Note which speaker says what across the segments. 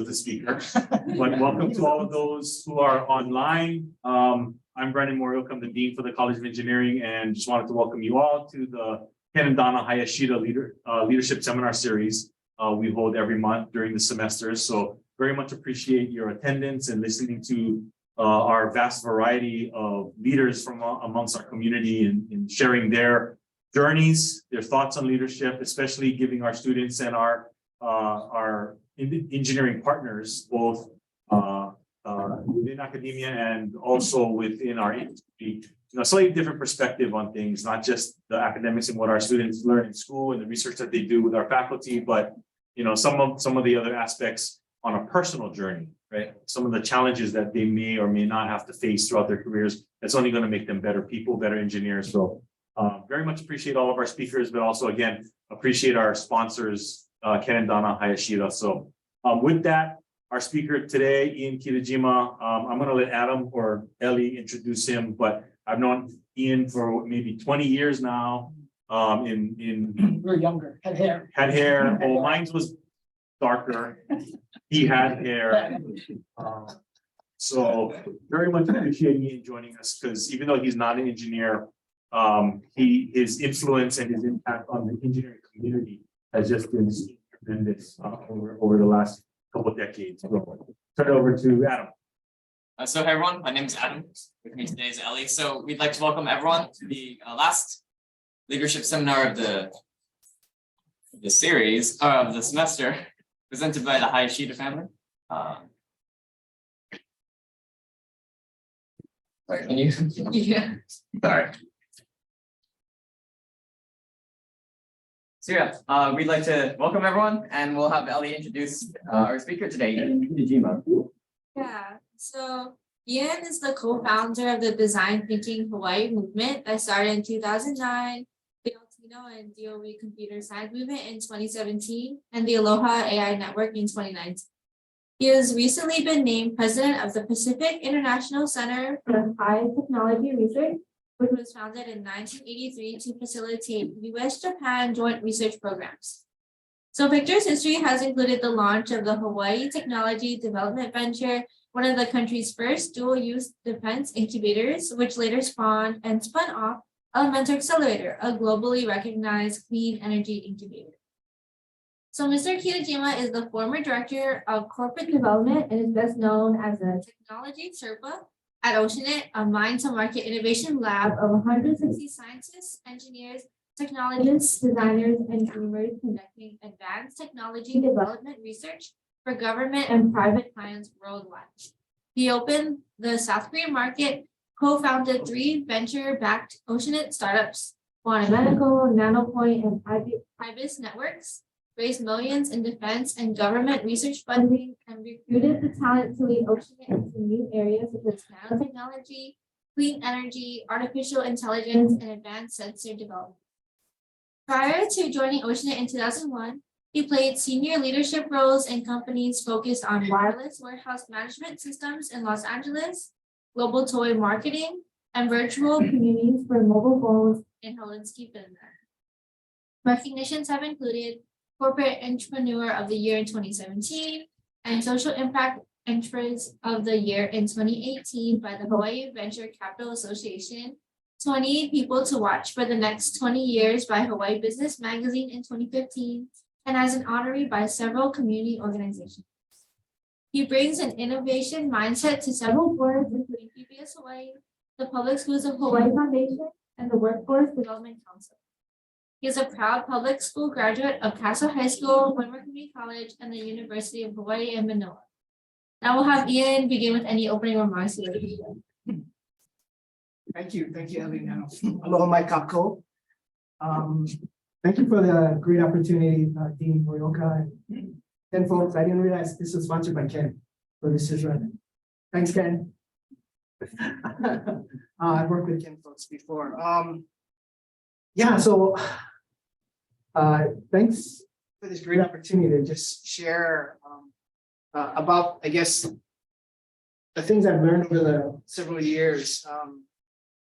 Speaker 1: the speaker, but welcome to all of those who are online. I'm Brendan Morioka, I'm the Dean for the College of Engineering, and just wanted to welcome you all to the Ken and Donna Hayashida Leadership Seminar Series we hold every month during the semesters. So very much appreciate your attendance and listening to our vast variety of leaders from amongst our community and sharing their journeys, their thoughts on leadership, especially giving our students and our engineering partners, both within academia and also within our industry, slightly different perspective on things, not just the academics and what our students learn in school and the research that they do with our faculty, but some of the other aspects on a personal journey, right? Some of the challenges that they may or may not have to face throughout their careers. That's only going to make them better people, better engineers. So very much appreciate all of our speakers, but also again appreciate our sponsors, Ken and Donna Hayashida. So with that, our speaker today, Ian Kitajima, I'm going to let Adam or Ellie introduce him, but I've known Ian for maybe 20 years now.
Speaker 2: We're younger, had hair.
Speaker 1: Had hair. Oh, mine was darker. He had hair. So very much appreciate Ian joining us, because even though he's not an engineer, his influence and his impact on the engineering community has just been tremendous over the last couple of decades. So turn it over to Adam.
Speaker 3: So hey everyone, my name is Adam. With me today is Ellie. So we'd like to welcome everyone to the last leadership seminar of the series, of the semester, presented by the Hayashida family. Sorry, can you? Yeah. Sorry. So yeah, we'd like to welcome everyone, and we'll have Ellie introduce our speaker today, Kitajima.
Speaker 4: Yeah, so Ian is the co-founder of the Design Thinking Hawaii movement that started in 2009, the Altino and DOE Computer Science movement in 2017, and the Aloha AI Network in 2019. He has recently been named president of the Pacific International Center for High Technology Research, which was founded in 1983 to facilitate US-Japan joint research programs. So Victor's history has included the launch of the Hawaii Technology Development Venture, one of the country's first dual-use defense incubators, which later spawned and spun off Elementor Accelerator, a globally recognized clean energy incubator. So Mr. Kitajima is the former director of corporate development and is best known as a technology Sherpa at OceanIT, a mine-to-market innovation lab of 160 scientists, engineers, technologists, designers, and dreamers conducting advanced technology development research for government and private clients worldwide. He opened the South Korean market, co-founded 3 venture-backed OceanIT startups, Quantum Medical, NanoPoint, and Ibis Networks, raised millions in defense and government research funding, and recruited the talent to lead OceanIT into new areas such as nanotechnology, clean energy, artificial intelligence, and advanced sensor development. Prior to joining OceanIT in 2001, he played senior leadership roles in companies focused on wireless warehouse management systems in Los Angeles, global toy marketing, and virtual communities for mobile phones in Helsinki, Finland. Recognitions have included Corporate Entrepreneur of the Year in 2017 and Social Impact Enterprise of the Year in 2018 by the Hawaii Venture Capital Association, 20 People to Watch for the Next 20 Years by Hawaii Business Magazine in 2015, and as an honoree by several community organizations. He brings an innovation mindset to several boards, including PBS Hawaii, the Public Schools of Hawaii Foundation, and the Workforce Development Council. He is a proud public school graduate of Castle High School, Windward Community College, and the University of Hawaii in Manoa. Now we'll have Ian begin with any opening remarks.
Speaker 2: Thank you, Ellie. Aloha mai kako. Thank you for the great opportunity, Dean Morioka and Ken folks. I didn't realize this was sponsored by Ken, so this is right. Thanks, Ken. I've worked with Ken folks before. Yeah, so thanks for this great opportunity to just share about, I guess, the things I've learned over the several years.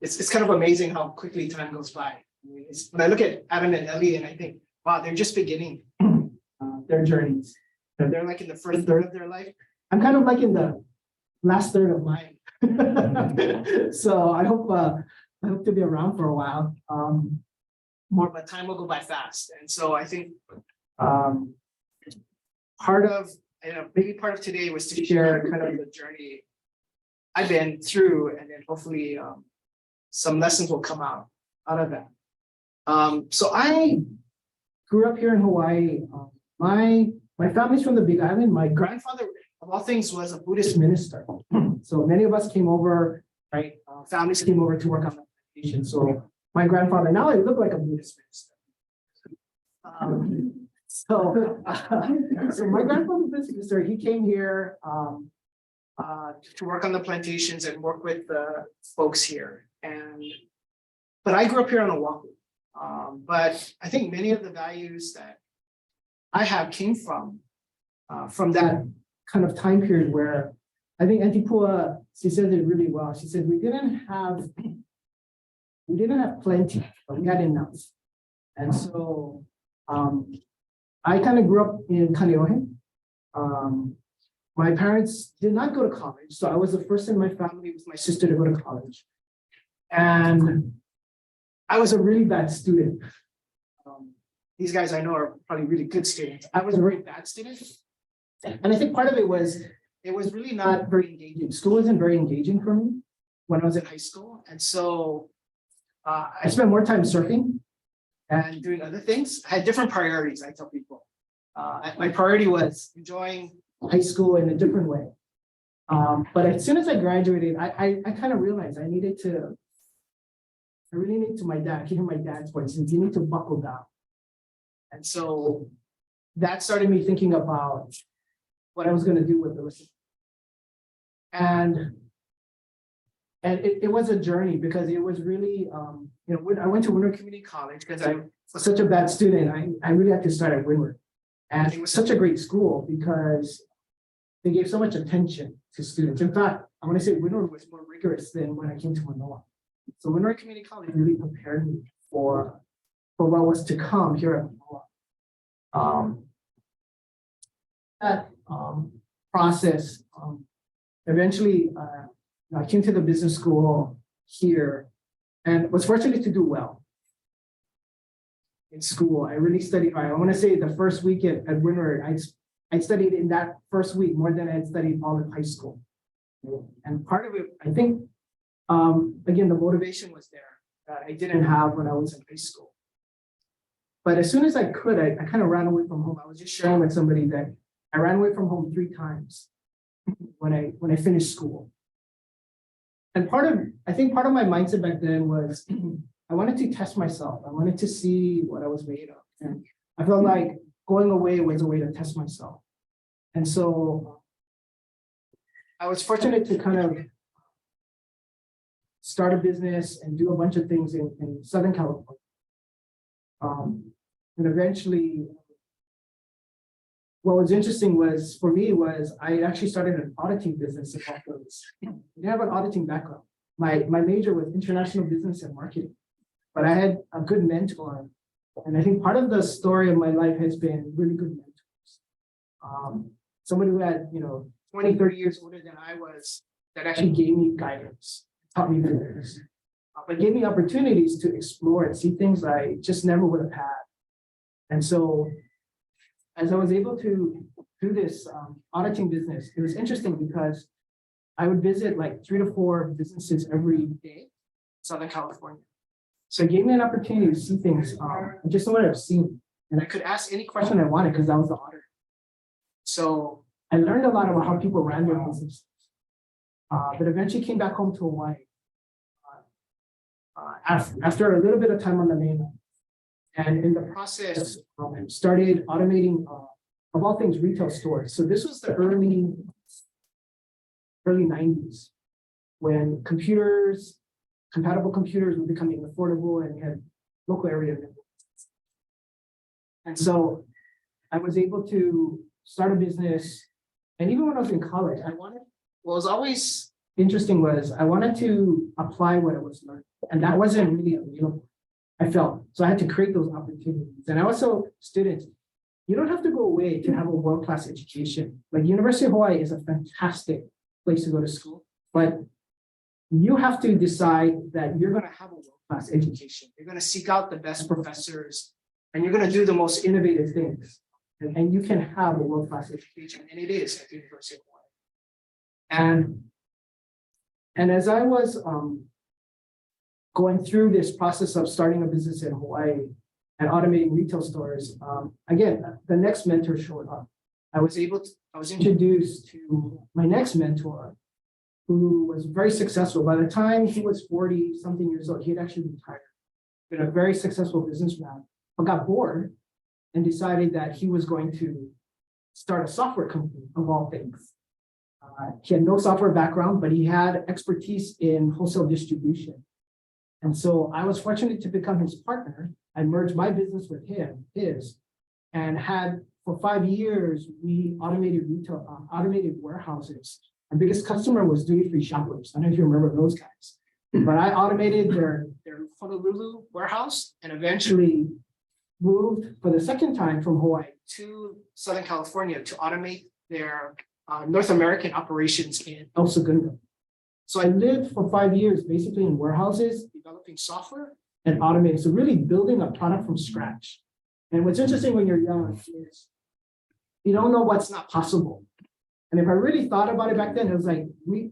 Speaker 2: It's kind of amazing how quickly time goes by. When I look at Adam and Ellie, and I think, wow, they're just beginning their journeys. they're like in the first third of their life. I'm kind of like in the last third of mine. So I hope to be around for a while. More, but time will go by fast. And so I think part of, maybe part of today was to share kind of the journey I've been through, and then hopefully some lessons will come out of that. So I grew up here in Hawaii. My family's from the Big Island. My grandfather, of all things, was a Buddhist minister. So many of us came over, right? Families came over to work on the plantation. So my grandfather, now I look like a Buddhist minister. So my grandfather was a minister. He came here to work on the plantations and work with the folks here. But I grew up here on Oahu. But I think many of the values that I have came from that kind of time period where I think Auntie Pua, she said it really well. She said, we didn't have plenty, but we had enough. And so I kind of grew up in Kaneohe. My parents did not go to college. So I was the first in my family with my sister to go to college. And I was a really bad student. These guys I know are probably really good students. I was a very bad student. And I think part of it was really not very engaging. School wasn't very engaging for me when I was in high school. And so I spent more time surfing and doing other things. I had different priorities, I tell people. My priority was enjoying high school in a different way. But as soon as I graduated, I kind of realized I really need to my dad, hear my dad's voice, and you need to buckle down. And so that started me thinking about what I was going to do with the rest of it. And it was a journey because it was really, when I went to Windward Community College because I was such a bad student, I really had to start at Windward. And it was such a great school because they gave so much attention to students. In fact, I want to say Windward was more rigorous than when I came to Manoa. So Windward Community College really prepared me for what was to come here at Manoa. That process, eventually I came to the business school here and was fortunate to do well in school. I really studied hard. I want to say the first week at Windward, I studied in that first week more than I had studied all of high school. And part of it, I think, again, the motivation was there that I didn't have when I was in high school. But as soon as I could, I kind of ran away from home. I was just sharing with somebody that I ran away from home 3 times when I finished school. And I think part of my mindset back then was I wanted to test myself. I wanted to see what I was made of. And I felt like going away was a way to test myself. And so I was fortunate to kind of start a business and do a bunch of things in Southern California. And eventually, what was interesting was, for me, was I actually started an auditing business in Hawkins. I didn't have an auditing background. My major was international business and marketing, but I had a good mentor. And I think part of the story of my life has been really good mentors. Somebody who had, 20, 30 years older than I was, that actually gave me guidance, taught me things, but gave me opportunities to explore and see things I just never would have had. And so as I was able to do this auditing business, it was interesting because I would visit like 3 to 4 businesses every day in Southern California. So it gave me an opportunity to see things I just wanted to have seen. And I could ask any question I wanted because I was the auditor. So I learned a lot about how people ran their businesses. But eventually came back home to Hawaii after a little bit of time on the mainland. And in the process, started automating, of all things, retail stores. So this was the early 90s when compatible computers were becoming affordable and had local area. And so I was able to start a business. And even when I was in college, what was always interesting was I wanted to apply what I was learning. And that wasn't really available, I felt. So I had to create those opportunities. And I also, students, you don't have to go away to have a world-class education. Like University of Hawaii is a fantastic place to go to school, but you have to decide that you're going to have a world-class education. You're going to seek out the best professors and you're going to do the most innovative things. And you can have a world-class education, and it is at the University of Hawaii. And as I was going through this process of starting a business in Hawaii and automating retail stores, again, the next mentor showed up. I was introduced to my next mentor, who was very successful. By the time he was 40 something years old, he had actually retired. Been a very successful businessman, but got bored and decided that he was going to start a software company of all things. He had no software background, but he had expertise in wholesale distribution. And so I was fortunate to become his partner. I merged my business with his, and had for 5 years, we automated retail, automated warehouses. Our biggest customer was duty-free shoppers. I don't know if you remember those guys, but I automated their Honolulu warehouse and eventually moved for the second time from Hawaii to Southern California to automate their North American operations in El Segundo. So I lived for 5 years, basically in warehouses, developing software and automating. So really building a product from scratch. And what's interesting when you're young is you don't know what's not possible. And if I really thought about it back then, it was like, we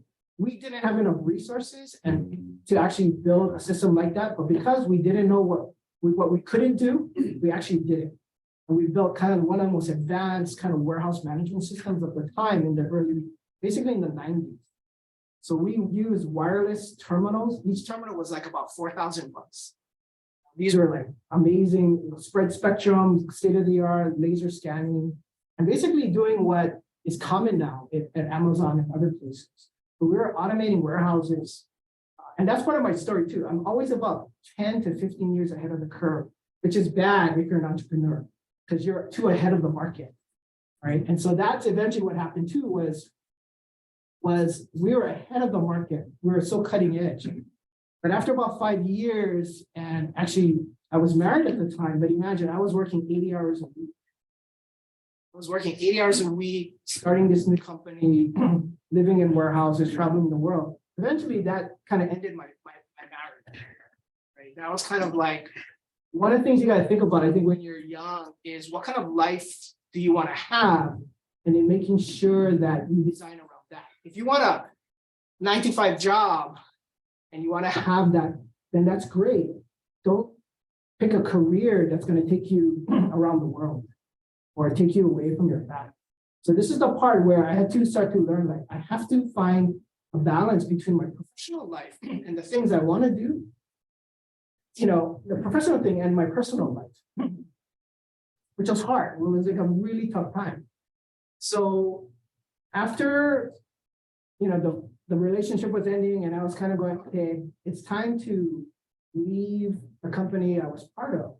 Speaker 2: didn't have enough resources and to actually build a system like that. But because we didn't know what we couldn't do, we actually did it. And we built kind of one of the most advanced kind of warehouse management systems of the time in the early, basically in the 90s. So we used wireless terminals. Each terminal was like about $4,000. These were like amazing, spread spectrum, state-of-the-art laser scanning, and basically doing what is common now at Amazon and other places. But we were automating warehouses. And that's part of my story too. I'm always about 10 to 15 years ahead of the curve, which is bad if you're an entrepreneur because you're too ahead of the market, right? And so that's eventually what happened too was we were ahead of the market. We were so cutting edge. But after about 5 years, and actually I was married at the time, but imagine I was working 80 hours a week. I was working 80 hours a week, starting this new company, living in warehouses, traveling the world. Eventually that kind of ended my marriage, right? That was kind of like, one of the things you got to think about, I think when you're young is what kind of life do you want to have? And then making sure that you design around that. If you want a 9-to-5 job and you want to have that, then that's great. Don't pick a career that's going to take you around the world or take you away from your family. So this is the part where I had to start to learn, like I have to find a balance between my professional life and the things I want to do, you know, the professional thing and my personal life, which was hard. It was like a really tough time. So after, you know, the relationship was ending and I was kind of going, okay, it's time to leave the company I was part of.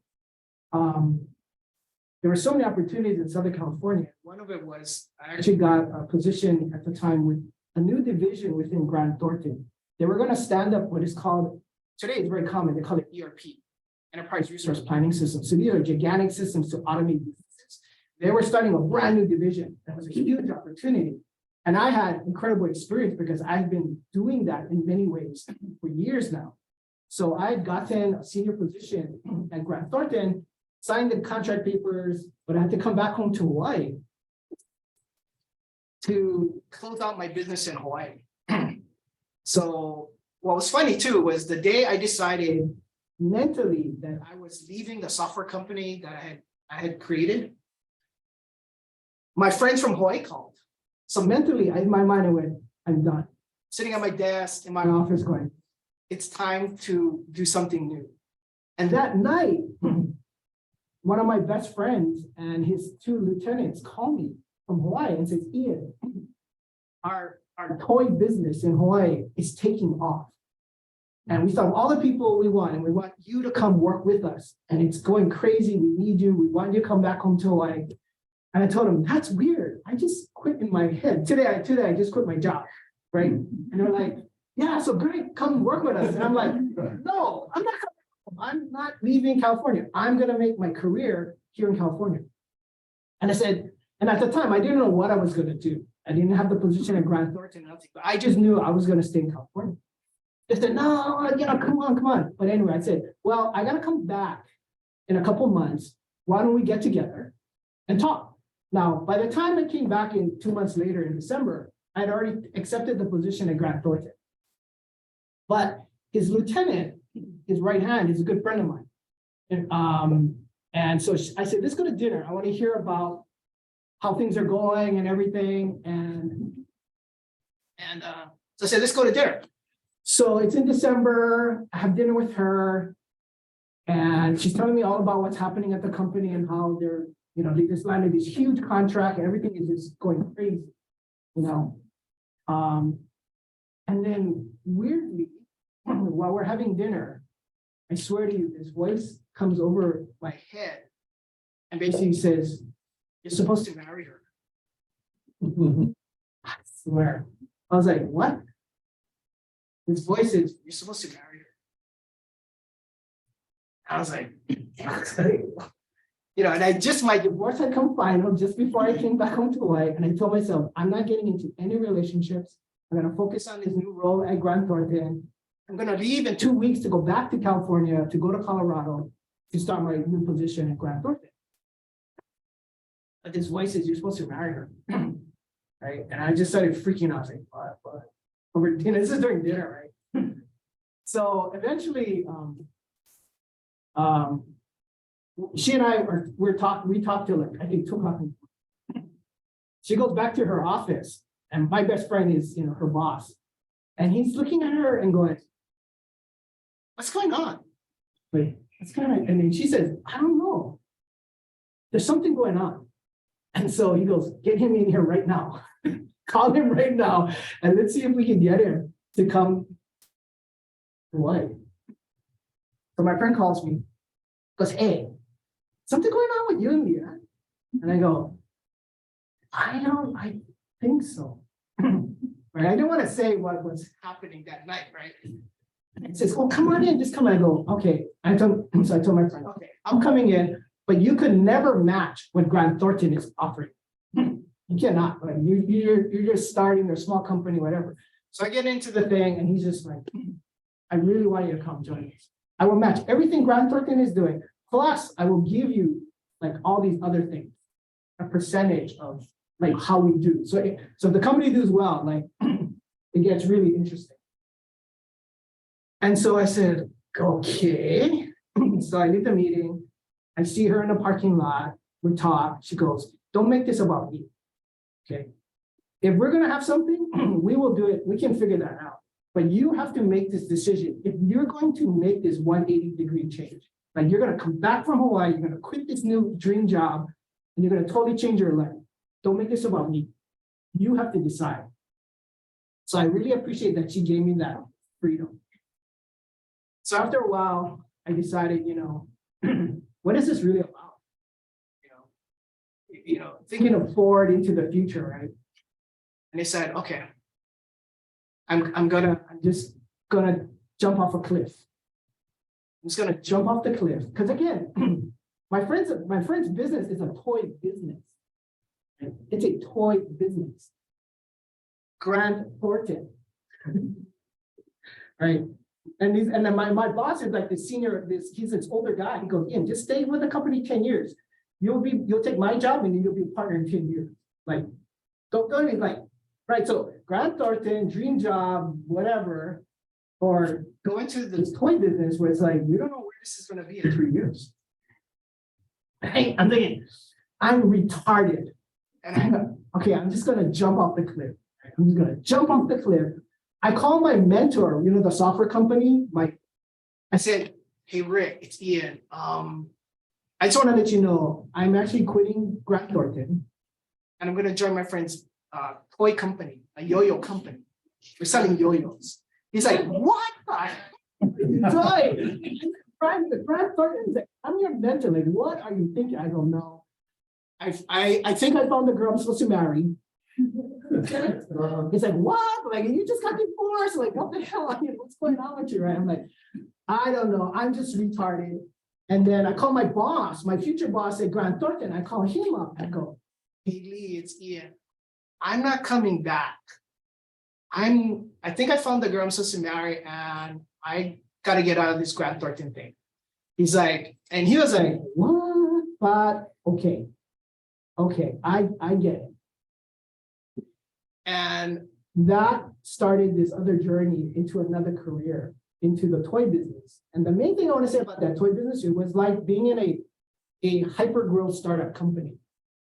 Speaker 2: There were so many opportunities in Southern California. One of it was I actually got a position at the time with a new division within Grant Thornton. They were going to stand up what is called, today it's very common, they call it ERP, Enterprise Resource Planning System. So these are gigantic systems to automate businesses. They were starting a brand new division. That was a huge opportunity. And I had incredible experience because I've been doing that in many ways for years now. So I had gotten a senior position at Grant Thornton, signed the contract papers, but I had to come back home to Hawaii to close out my business in Hawaii. So what was funny too was the day I decided mentally that I was leaving the software company that I had created, my friends from Hawaii called. So mentally, in my mind, I went, I'm done. Sitting at my desk in my office going, it's time to do something new. And that night, one of my best friends and his 2 lieutenants called me from Hawaii and says, Ian, our toy business in Hawaii is taking off. And we thought all the people we want, and we want you to come work with us. And it's going crazy. We need you. We want you to come back home to Hawaii. And I told him, that's weird. I just quit in my head. Today I just quit my job, right? And they're like, yeah, so great, come work with us. And I'm like, no, I'm not coming home. I'm not leaving California. I'm going to make my career here in California. And I said, and at the time, I didn't know what I was gonna do. I didn't have the position at Grant Thornton, but I just knew I was gonna stay in California. They said, no, come on. But anyway, I said, well, I gotta come back in a couple months. Why don't we get together and talk? Now, by the time I came back in 2 months later in December, I'd already accepted the position at Grant Thornton. But his lieutenant, his right hand, is a good friend of mine. And so I said, let's go to dinner. I want to hear about how things are going and everything. So I said, let's go to dinner. So it's in December. I have dinner with her. And she's telling me all about what's happening at the company and how they're, they just landed this huge contract and everything is just going crazy, And then weirdly, while we're having dinner, I swear to you, this voice comes over my head and basically says, you're supposed to marry her. I swear. I was like, what? This voice says, you're supposed to marry her. I was like, and my divorce had come final just before I came back home to Hawaii. And I told myself, I'm not getting into any relationships. I'm going to focus on this new role at Grant Thornton. I'm going to leave in 2 weeks to go back to California, to go to Colorado, to start my new position at Grant Thornton. But this voice says, you're supposed to marry her. Right? And I just started freaking out. I was like, what? Over dinner, this is during dinner, right? So eventually, she and I we talked till like, I think 2 o'clock. She goes back to her office and my best friend is, her boss. And he's looking at her and going, what's going on? Wait, what's going on? And then she says, I don't know. There's something going on. And so he goes, get him in here right now. Call him right now. And let's see if we can get him to come to Hawaii. So my friend calls me, goes, hey, something going on with you and Leah? And I go, I think so. Right? I didn't want to say what was happening that night, right? And he says, oh, come on in, just come. I go, okay. So I told my friend, okay, I'm coming in, but you could never match what Grant Thornton is offering. You cannot, like you're just starting a small company, whatever. So I get into the thing and he's just like, I really want you to come join us. I will match everything Grant Thornton is doing. Plus, I will give you like all these other things, a percentage of like how we do. So if the company does well, like it gets really interesting. And so I said, okay. So I leave the meeting. I see her in the parking lot. We talk. She goes, don't make this about me. Okay. If we're going to have something, we will do it. We can figure that out. But you have to make this decision. If you're going to make this 180-degree change, like you're going to come back from Hawaii, you're going to quit this new dream job, and you're going to totally change your life. Don't make this about me. You have to decide. So I really appreciate that she gave me that freedom. So after a while, I decided, what is this really about? Thinking forward into the future, right? And I said, okay, I'm just gonna jump off a cliff. I'm just gonna jump off the cliff. Because again, my friend's business is a toy business. It's a toy business. Grant Thornton. Right. And then my boss is like the senior, he's this older guy. He goes, Ian, just stay with the company 10 years. You'll take my job and you'll be a partner in 10 years. Like, don't go like, right. So Grant Thornton, dream job, whatever, or go into this toy business where it's like, we don't know where this is going to be in 3 years. Hey, I'm thinking, I'm retarded. And I go, okay, I'm just going to jump off the cliff. I'm just going to jump off the cliff. I call my mentor, the software company, I said, hey, Rick, it's Ian. I just want to let you know, I'm actually quitting Grant Thornton and I'm going to join my friend's toy company, a yo-yo company. We're selling yo-yos. He's like, what? Toy? Grant Thornton's like, I'm your mentor. Like, what are you thinking? I don't know. I think I found the girl I'm supposed to marry. He's like, what? Like, you just got divorced. Like, what the hell? What's going on with you? Right? I'm like, I don't know. I'm just retarded. And then I call my boss, my future boss at Grant Thornton. I call him up. I go, hey Lee, it's Ian. I'm not coming back. I think I found the girl I'm supposed to marry, and I gotta get out of this Grant Thornton thing. He's like, and he was like, what? But okay, I get it. And that started this other journey into another career, into the toy business. And the main thing I want to say about that toy business, it was like being in a hyper growth startup company.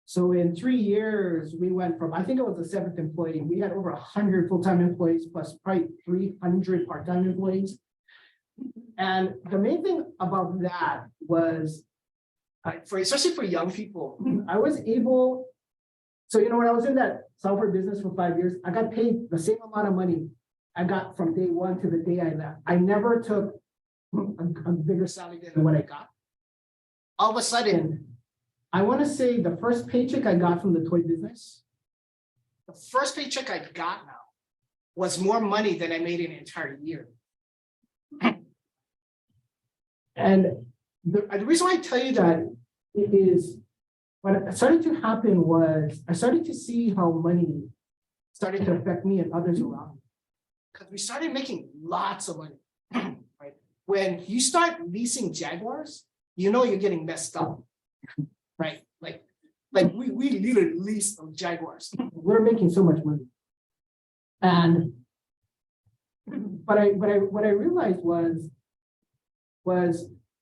Speaker 2: So in 3 years, we went from, I think it was the 7th employee, we had over 100 full-time employees plus probably 300 part-time employees. And the main thing about that was, especially for young people, I was able, so when I was in that software business for 5 years, I got paid the same amount of money I got from day one to the day I left. I never took a bigger salary than what I got. All of a sudden, I want to say the first paycheck I got from the toy business, the first paycheck I got now was more money than I made in an entire year. And the reason why I tell you that is what started to happen was I started to see how money started to affect me and others around me. Because we started making lots of money, right? When you start leasing Jaguars, you're getting messed up, right? Like we literally leased Jaguars. We're making so much money. And what I realized was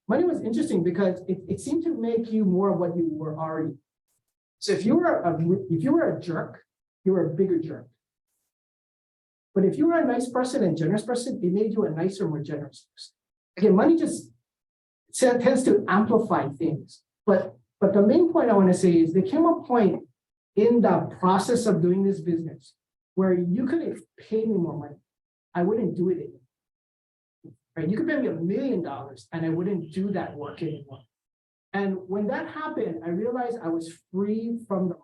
Speaker 2: money was interesting because it seemed to make you more of what you were already. So if you were a jerk, you were a bigger jerk. But if you were a nice person and generous person, it made you a nicer, more generous person. Again, money just tends to amplify things. But the main point I want to say is there came a point in the process of doing this business where you could have paid me more money. I wouldn't do it anymore. Right? You could pay me $1 million and I wouldn't do that work anymore. And when that happened, I realized I was free from the money.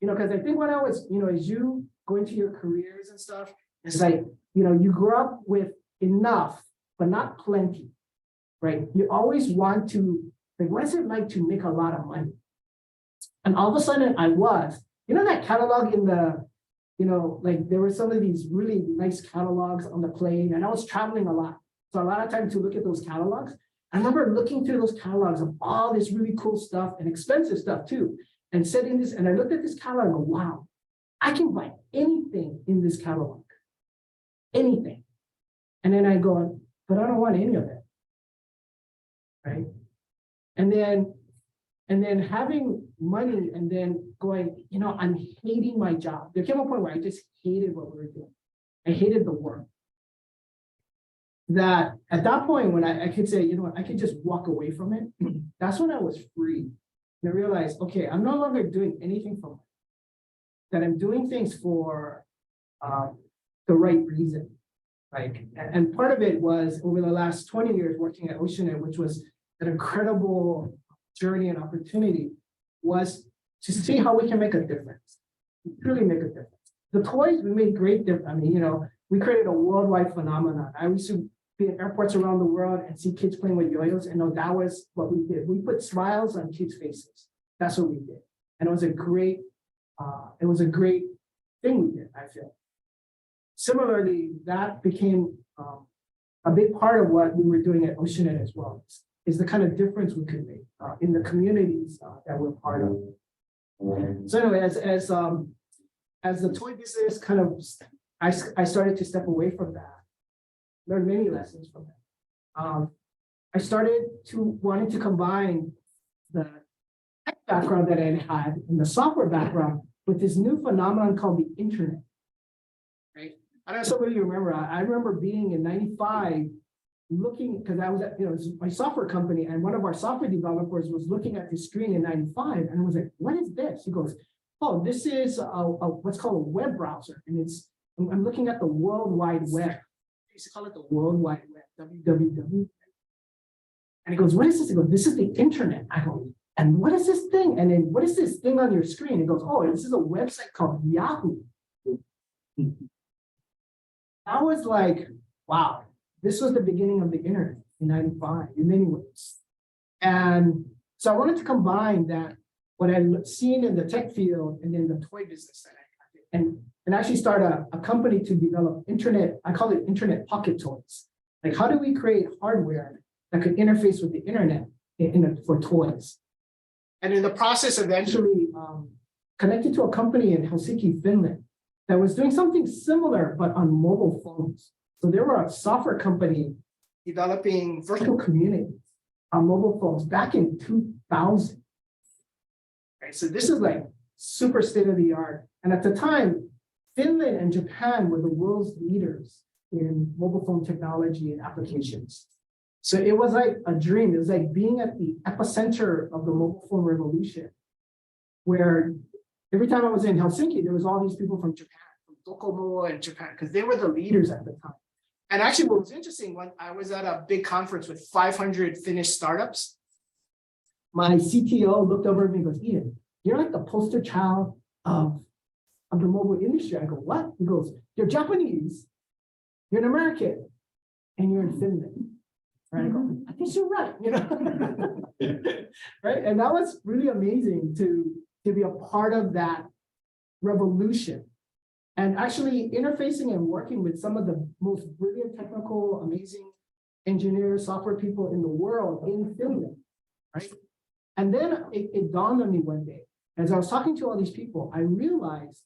Speaker 2: Because I think when I was, as you go into your careers and stuff, it's like, you grow up with enough, but not plenty, right? You always want to, like, what is it like to make a lot of money? And all of a sudden I was, that catalog in the, like there were some of these really nice catalogs on the plane, and I was traveling a lot. So a lot of time to look at those catalogs. I remember looking through those catalogs of all this really cool stuff and expensive stuff too, and setting this, and I looked at this catalog and go, wow, I can buy anything in this catalog, anything. And then I go, but I don't want any of it, right? And then having money and then going, I'm hating my job. There came a point where I just hated what we were doing. I hated the work. That at that point when I could say, I could just walk away from it. That's when I was free. And I realized, okay, I'm no longer doing anything for money. That I'm doing things for the right reason. And part of it was over the last 20 years working at Oceanet, which was an incredible journey and opportunity, was to see how we can make a difference, truly make a difference. The toys, we made great difference. I mean, we created a worldwide phenomenon. I used to be at airports around the world and see kids playing with yo-yos, and that was what we did. We put smiles on kids' faces. That's what we did. And it was a great thing we did, I feel. Similarly, that became a big part of what we were doing at Oceanet as well, is the kind of difference we could make in the communities that we're part of. So anyway, as the toy business kind of, I started to step away from that, learn many lessons from that. I started to wanting to combine the tech background that I had and the software background with this new phenomenon called the internet, right? I don't know if some of you remember, I remember being in 95, looking, because I was at, my software company, and one of our software developers was looking at his screen in 95, and I was like, what is this? He goes, oh, this is what's called a web browser. And I'm looking at the World Wide Web. I used to call it the World Wide Web, www. And he goes, what is this? He goes, this is the internet. I go, and what is this thing? And then what is this thing on your screen? He goes, oh, this is a website called Yahoo. I was like, wow, this was the beginning of the internet. in 95 in many ways. And so I wanted to combine that, what I'd seen in the tech field and in the toy business that I had, and actually start a company to develop internet, I call it internet pocket toys. Like, how do we create hardware that could interface with the internet for toys? And in the process, eventually connected to a company in Helsinki, Finland, that was doing something similar, but on mobile phones. So they were a software company developing virtual communities on mobile phones back in 2000. Right, so this is like super state of the art. And at the time, Finland and Japan were the world's leaders in mobile phone technology and applications. So it was like a dream. It was like being at the epicenter of the mobile phone revolution, where every time I was in Helsinki, there was all these people from Japan, from Docomo and Japan, because they were the leaders at the time. And actually, what was interesting, when I was at a big conference with 500 Finnish startups, my CTO looked over at me and goes, "Ian, you're like the poster child of the mobile industry." I go, "What?" He goes, "You're Japanese, you're an American, and you're in Finland." Right? I go, "I think you're right," you know. Right? And that was really amazing to be a part of that revolution. And actually interfacing and working with some of the most brilliant, technical, amazing engineers, software people in the world in Finland, right? And then it dawned on me one day, as I was talking to all these people, I realized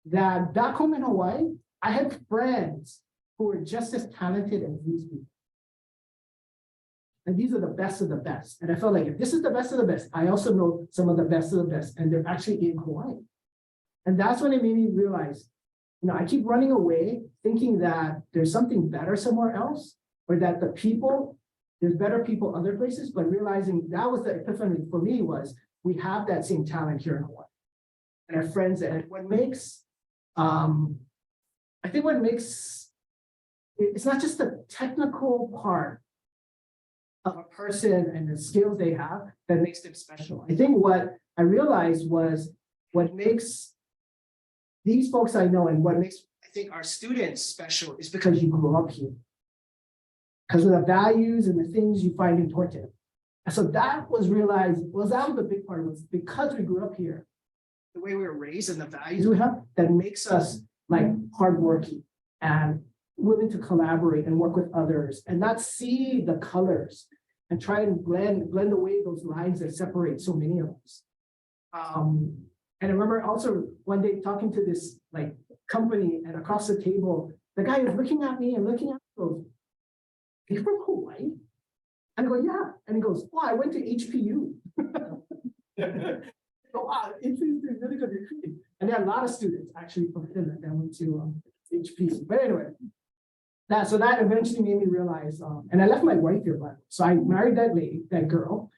Speaker 2: that back home in Hawaii, I had friends who were just as talented as these people. And these are the best of the best. And I felt like, if this is the best of the best, I also know some of the best of the best, and they're actually in Hawaii. And that's when it made me realize, you know, I keep running away thinking that there's something better somewhere else, or that the people, there's better people other places, but realizing that was the epiphany for me, was we have that same talent here in Hawaii. And our friends, and what makes, I think what makes, it's not just the technical part of a person and the skills they have that makes them special. I think what I realized was what makes these folks I know, and what makes, I think, our students special, is because you grew up here. Because of the values and the things you find important. And so that was realized, well, that was the big part, was because we grew up here, the way we were raised and the values we have, that makes us like hardworking and willing to collaborate and work with others and not see the colors and try and blend away those lines that separate so many of us. And I remember also one day talking to this like company, and across the table, the guy was looking at me and looking at me, goes, "You're from Hawaii?" And I go, "Yeah." And he goes, "Oh, I went to HPU." So, wow, HPU is really good recruiting. And there are a lot of students actually from Finland that went to HPU. But anyway, so that eventually made me realize, and I left my wife here, but so I married that lady, that girl,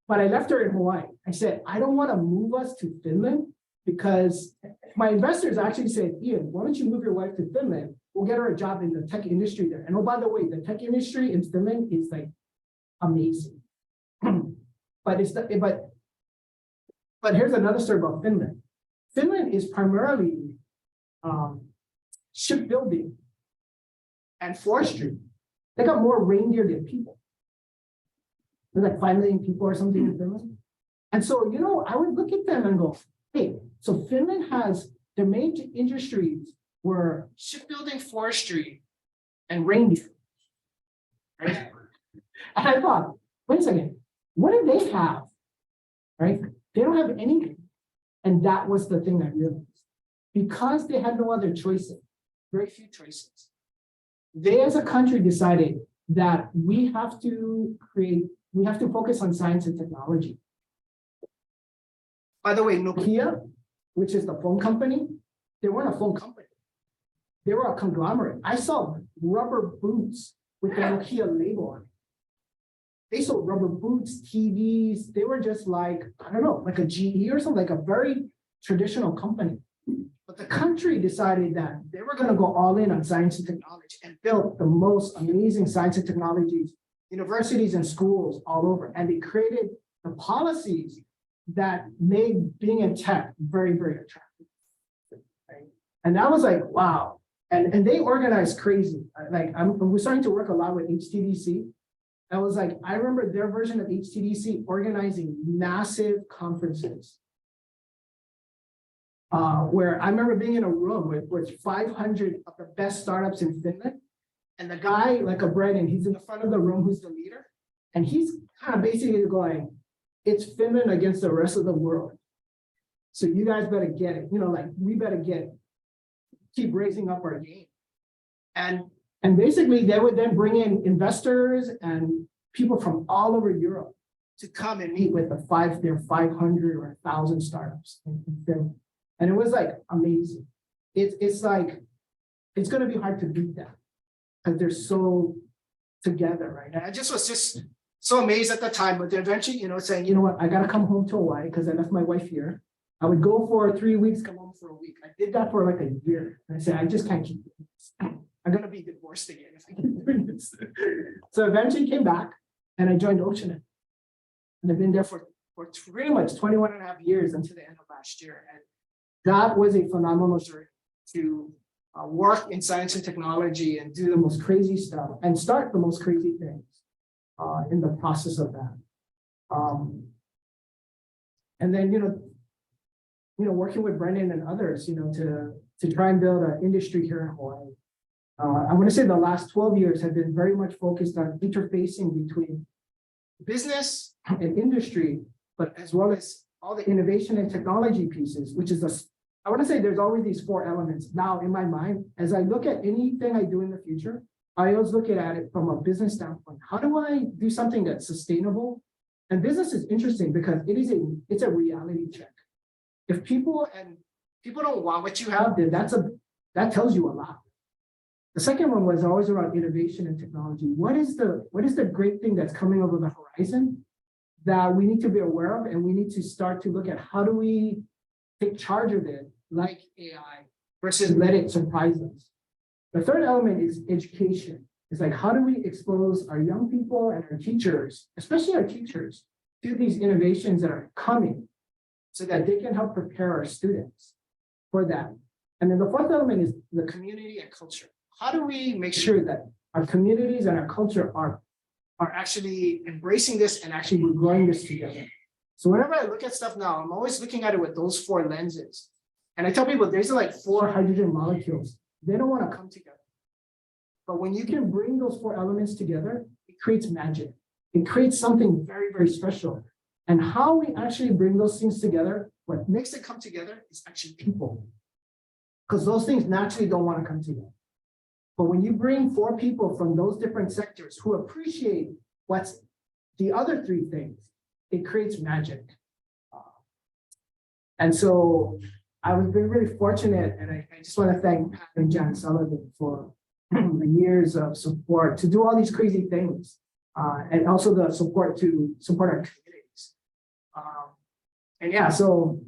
Speaker 2: but I left her in Hawaii. I said, I don't want to move us to Finland, because my investors actually said, "Ian, why don't you move your wife to Finland? We'll get her a job in the tech industry there." And oh, by the way, the tech industry in Finland is like amazing. But here's another story about Finland. Finland is primarily shipbuilding and forestry. They got more reindeer than people. There's like 5 million people or something in Finland. And so, you know, I would look at them and go, hey, so Finland has their main industries were shipbuilding, forestry, and reindeer. Right? And I thought, wait a second, what do they have? Right? They don't have anything. And that was the thing I realized. Because they had no other choices, very few choices, they as a country decided that we have to focus on science and technology. By the way, Nokia, which is the phone company, they weren't a phone company. They were a conglomerate. I saw rubber boots with the Nokia label on it. They sold rubber boots, TVs. They were just like, I don't know, like a GE or something, like a very traditional company. But the country decided that they were going to go all in on science and technology and built the most amazing science and technologies, universities and schools all over. And they created the policies that made being in tech very, very attractive. Right? And that was like, wow. And they organize crazy. We're starting to work a lot with HTDC. I was like, I remember their version of HTDC organizing massive conferences. Where I remember being in a room with 500 of the best startups in Finland. And the guy, like a Brennan, he's in the front of the room, who's the leader. And he's kind of basically going, it's Finland against the rest of the world. So you guys better get it. We better keep raising up our game. And basically they would then bring in investors and people from all over Europe to come and meet with their 500 or 1,000 startups in Finland. And it was like amazing. It's like, it's going to be hard to beat that because they're so together, right? And I was so amazed at the time, but eventually, saying, you know what, I got to come home to Hawaii because I left my wife here. I would go for 3 weeks, come home for a week. I did that for like a year. And I said, I just can't keep doing this. I'm going to be divorced again if I keep doing this. So eventually came back and I joined Oceanet. And I've been there for pretty much 21 and a half years until the end of last year. And that was a phenomenal journey to work in science and technology and do the most crazy stuff and start the most crazy things in the process of that. And then, working with Brendan and others, to try and build an industry here in Hawaii. I want to say the last 12 years have been very much focused on interfacing between business and industry, but as well as all the innovation and technology pieces, which is I want to say there's always these 4 elements. Now in my mind, as I look at anything I do in the future, I always look at it from a business standpoint. How do I do something that's sustainable? And business is interesting because it's a reality check. If people don't want what you have, then that tells you a lot. The second one was always around innovation and technology. What is the great thing that's coming over the horizon that we need to be aware of, and we need to start to look at how do we take charge of it, like AI, versus let it surprise us. The third element is education. It's like, how do we expose our young people and our teachers, especially our teachers, to these innovations that are coming so that they can help prepare our students for that. And then the fourth element is the community and culture. How do we make sure that our communities and our culture are actually embracing this and actually we're growing this together? So whenever I look at stuff now, I'm always looking at it with those 4 lenses. And I tell people there's like 4 hydrogen molecules. They don't want to come together. But when you can bring those 4 elements together, it creates magic. It creates something very, very special. And how we actually bring those things together, what makes it come together is actually people. Because those things naturally don't want to come together. But when you bring 4 people from those different sectors who appreciate what's the other 3 things, it creates magic. And so I've been really fortunate, and I just want to thank Pat and John Sullivan for the years of support to do all these crazy things, and also the support to support our communities. And yeah, so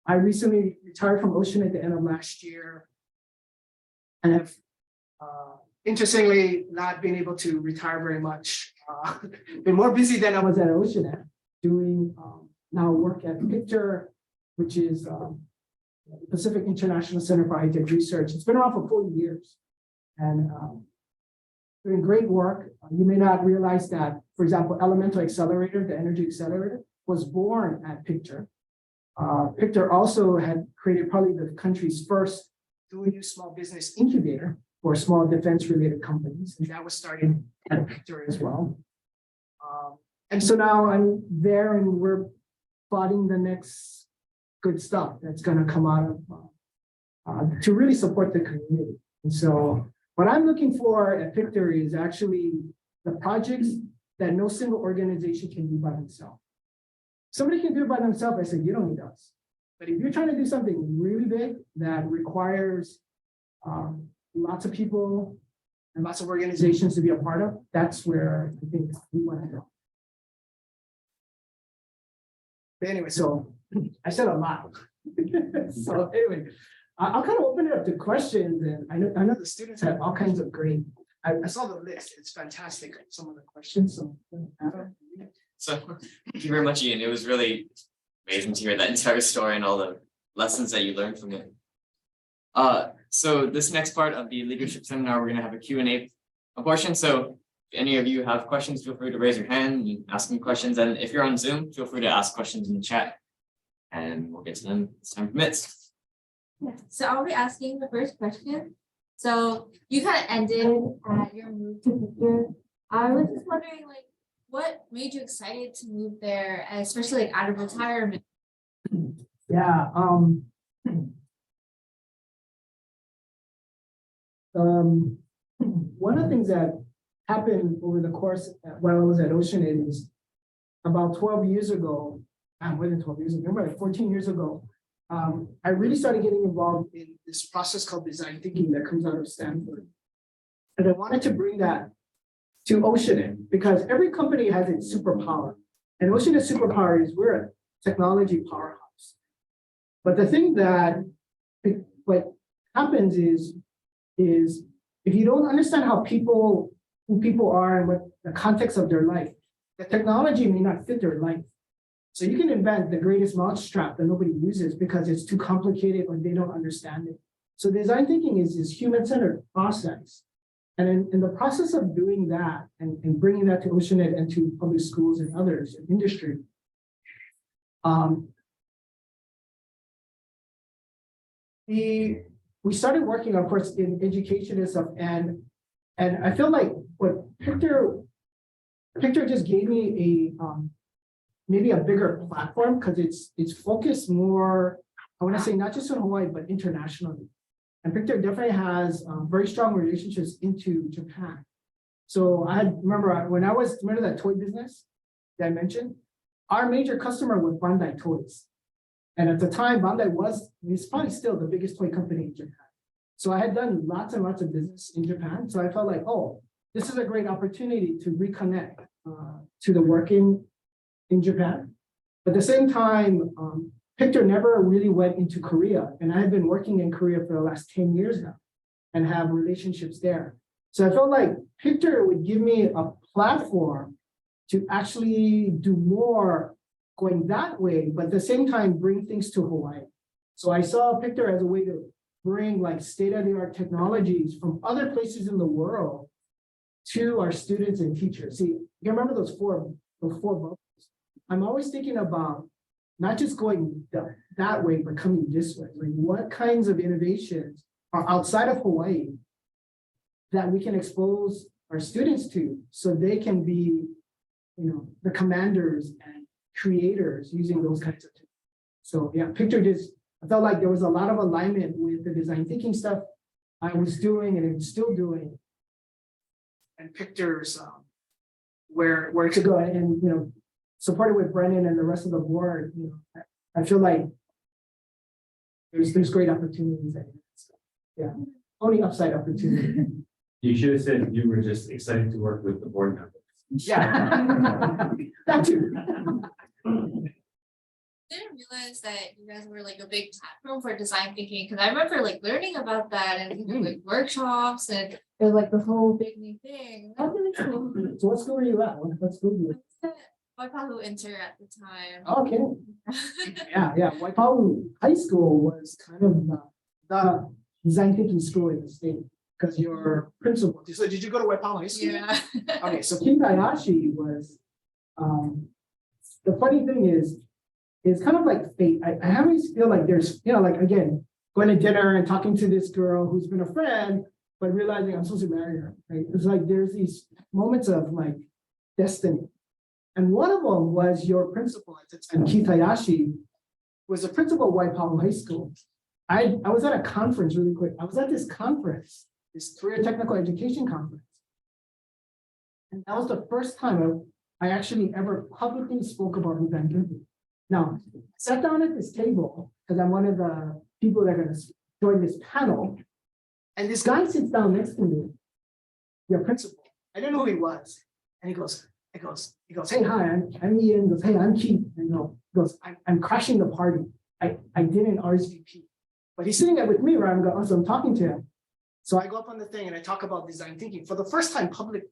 Speaker 2: I recently retired from Ocean at the end of last year, and have interestingly not been able to retire very much. Been more busy than I was at Ocean doing now work at Picture, which is the Pacific International Center for High-Tech Research. It's been around for 40 years and doing great work. You may not realize that, for example, Elemental Accelerator, the energy accelerator, was born at Picture. Picture also had created probably the country's first dual-use small business incubator for small defense-related companies, and that was started at Picture as well. And so now I'm there, and we're plotting the next good stuff that's going to come out of to really support the community. And so what I'm looking for at Picture is actually the projects that no single organization can do by themselves. Somebody can do it by themselves. I said, you don't need us. But if you're trying to do something really big that requires lots of people and lots of organizations to be a part of, that's where I think we want to go. But anyway, so I said a lot. So anyway, I'll kind of open it up to questions, and I know the students have all kinds of great. I saw the list; it's fantastic. Some of the questions.
Speaker 3: So thank you very much, Ian. It was really amazing to hear that entire story and all the lessons that you learned from it. So this next part of the leadership seminar, we're gonna have a Q&A portion. So if any of you have questions, feel free to raise your hand, you can ask me questions. And if you're on Zoom, feel free to ask questions in the chat. And we'll get to them as time permits.
Speaker 4: Yeah, so I'll be asking the first question. So you kind of ended at your move to Victor. I was just wondering, like, what made you excited to move there, especially like out of retirement?
Speaker 2: Yeah, one of the things that happened over the course while I was at OceanAid is about 12 years ago, more than 12 years ago, remember like 14 years ago, I really started getting involved in this process called design thinking that comes out of Stanford. And I wanted to bring that to OceanAid because every company has its superpower. And OceanAid's superpower is we're a technology powerhouse. But the thing that what happens is if you don't understand how who people are and what the context of their life, the technology may not fit their life. So you can invent the greatest mousetrap that nobody uses because it's too complicated or they don't understand it. So design thinking is this human-centered process. And in the process of doing that and bringing that to OceanAid and to public schools and others in industry, we started working, of course, in education and stuff. And I feel like what Picture just gave me maybe a bigger platform because it's focused more, I want to say not just in Hawaii, but internationally. And Picture definitely has very strong relationships into Japan. So I remember when I was, remember that toy business that I mentioned? Our major customer was Bandai Toys. And at the time, Bandai it's probably still the biggest toy company in Japan. So I had done lots and lots of business in Japan. So I felt like, oh, this is a great opportunity to reconnect to the working in Japan. At the same time, Picture never really went into Korea. And I had been working in Korea for the last 10 years now and have relationships there. So I felt like Picture would give me a platform to actually do more going that way, but at the same time, bring things to Hawaii. So I saw Picture as a way to bring like state-of-the-art technologies from other places in the world to our students and teachers. See, you remember those four bubbles? I'm always thinking about not just going that way, but coming this way. Like what kinds of innovations are outside of Hawaii that we can expose our students to so they can be, the commanders and creators using those kinds of things. So yeah, I felt like there was a lot of alignment with the design thinking stuff I was doing and I'm still doing. And Picture's where to go and supported with Brennan and the rest of the board, I feel like there's great opportunities there. So, yeah, only upside opportunity.
Speaker 5: You should have said you were just excited to work with the board members.
Speaker 2: Yeah, that too.
Speaker 4: Didn't realize that you guys were like a big platform for design thinking because I remember like learning about that and like workshops and it was like the whole big new thing. That was really cool.
Speaker 2: So what school were you at? What school were you at?
Speaker 4: Waipahu Inter at the time.
Speaker 2: Okay. Yeah. Waipahu High School was kind of the design thinking school in the state because your principal. So did you go to Waipahu High School?
Speaker 4: Yeah.
Speaker 2: Okay, so Kitajima was. The funny thing is, it's kind of like fate. I always feel like there's, like again, going to dinner and talking to this girl who's been a friend, but realizing I'm supposed to marry her. Right? It's like there's these moments of like destiny. And one of them was your principal at the time, Keith Hayashi, was the principal of Waipahu High School. I was at a conference really quick. I was at this conference, this career technical education conference. And that was the first time I actually ever publicly spoke about design thinking. Now, I sat down at this table because I'm one of the people that are going to join this panel. And this guy sits down next to me, your principal. I didn't know who he was. And he goes, hey, hi, I'm Ian. He goes, hey, I'm Keith. And he goes, I'm crashing the party. I didn't RSVP. But he's sitting there with me, right? I'm talking to him. So I go up on the thing and I talk about design thinking for the first time publicly.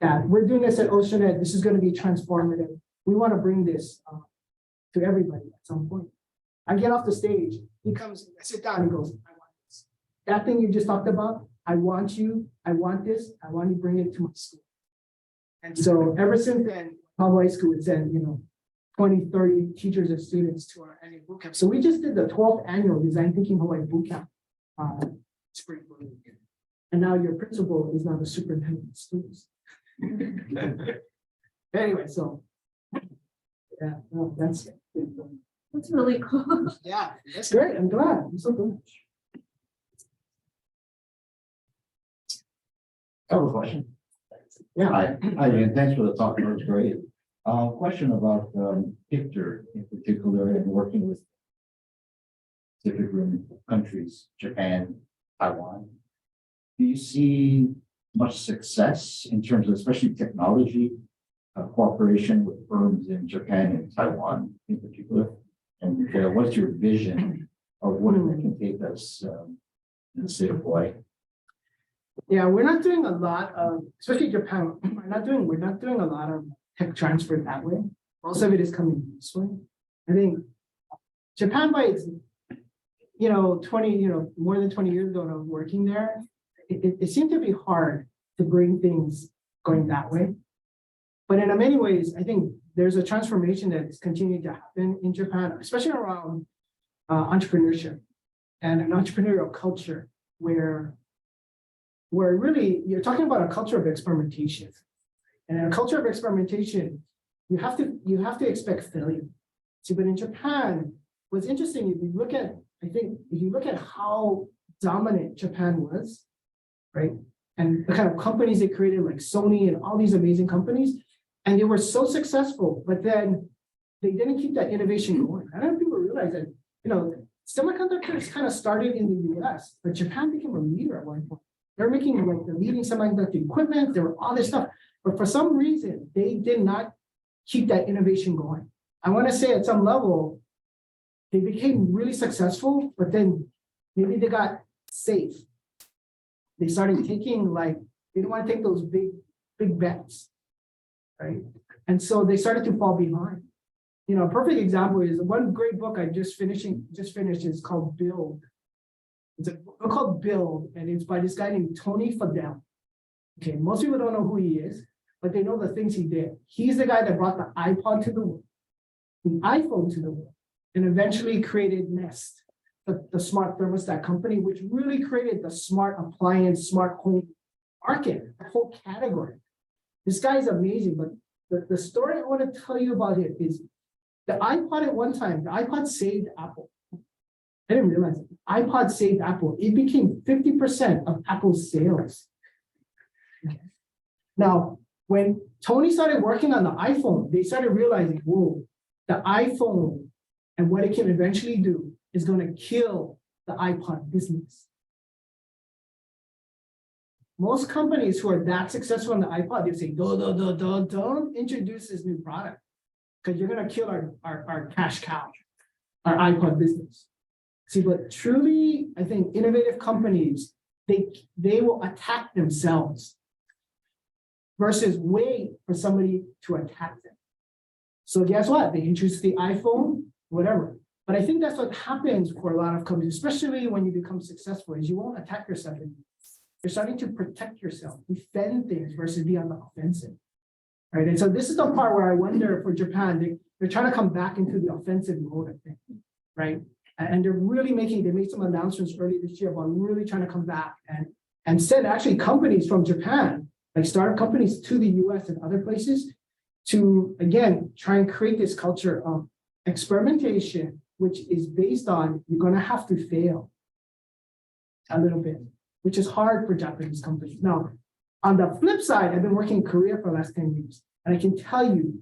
Speaker 2: Yeah, we're doing this at OceanAid. This is going to be transformative. We want to bring this to everybody at some point. I get off the stage. He comes, I sit down, he goes, I want this. that thing you just talked about, I want this, I want you to bring it to my school. And so ever since then, Hawaii School would send, 20, 30 teachers and students to our annual boot camp. So we just did the 12th annual Design Thinking Hawaii boot camp. Spring break. And now your principal is now the superintendent of schools. Anyway, so. Yeah, no, that's.
Speaker 4: That's really cool.
Speaker 2: Yeah, that's great. I'm glad. I'm so glad.
Speaker 6: I have a question.
Speaker 2: Yeah.
Speaker 6: Hi, Dan. Thanks for the talk. That was great. Question about picture in particular and working with specific countries, Japan, Taiwan. Do you see much success in terms of especially technology cooperation with firms in Japan and Taiwan in particular? And what's your vision of what it can take us in the state of Hawaii?
Speaker 2: Yeah, we're not doing a lot of, especially Japan, we're not doing a lot of tech transfer that way. Most of it is coming this way. I think Japan by its, 20, more than 20 years ago when I was working there, it seemed to be hard to bring things going that way. But in many ways, I think there's a transformation that is continuing to happen in Japan, especially around entrepreneurship and an entrepreneurial culture where really you're talking about a culture of experimentation. And in a culture of experimentation, you have to expect failure. See, but in Japan, what's interesting, if you look at how dominant Japan was, right? And the kind of companies they created like Sony and all these amazing companies, and they were so successful, but then they didn't keep that innovation going. I don't know if people realize that, semiconductors kind of started in the US, but Japan became a leader at one point. They're making like the leading semiconductor equipment, there were all this stuff, but for some reason, they did not keep that innovation going. I want to say at some level, they became really successful, but then maybe they got safe. They started taking they didn't want to take those big bets, right? And so they started to fall behind. A perfect example is one great book I just finished is called Build. It's a book called Build, and it's by this guy named Tony Fadell. Okay, most people don't know who he is, but they know the things he did. He's the guy that brought the iPod to the world, the iPhone to the world, and eventually created Nest, the smart thermostat company, which really created the smart appliance, smart home market, the whole category. This guy is amazing, but the story I want to tell you about it is the iPod at one time, the iPod saved Apple. I didn't realize it. iPod saved Apple. It became 50% of Apple's sales. Now, when Tony started working on the iPhone, they started realizing, whoa, the iPhone and what it can eventually do is going to kill the iPod business. Most companies who are that successful on the iPod, they say, don't introduce this new product because you're going to kill our cash cow, our iPod business. See, but truly, I think innovative companies, they will attack themselves versus wait for somebody to attack them. So guess what? They introduce the iPhone, whatever. But I think that's what happens for a lot of companies, especially when you become successful, is you won't attack yourself anymore. You're starting to protect yourself, defend things versus be on the offensive. Right. And so this is the part where I wonder for Japan, they're trying to come back into the offensive mode, I think. Right. And they're really they made some announcements early this year about really trying to come back and send actually companies from Japan, like startup companies to the US and other places to, again, try and create this culture of experimentation, which is based on you're going to have to fail a little bit, which is hard for Japanese companies. Now, on the flip side, I've been working in Korea for the last 10 years, and I can tell you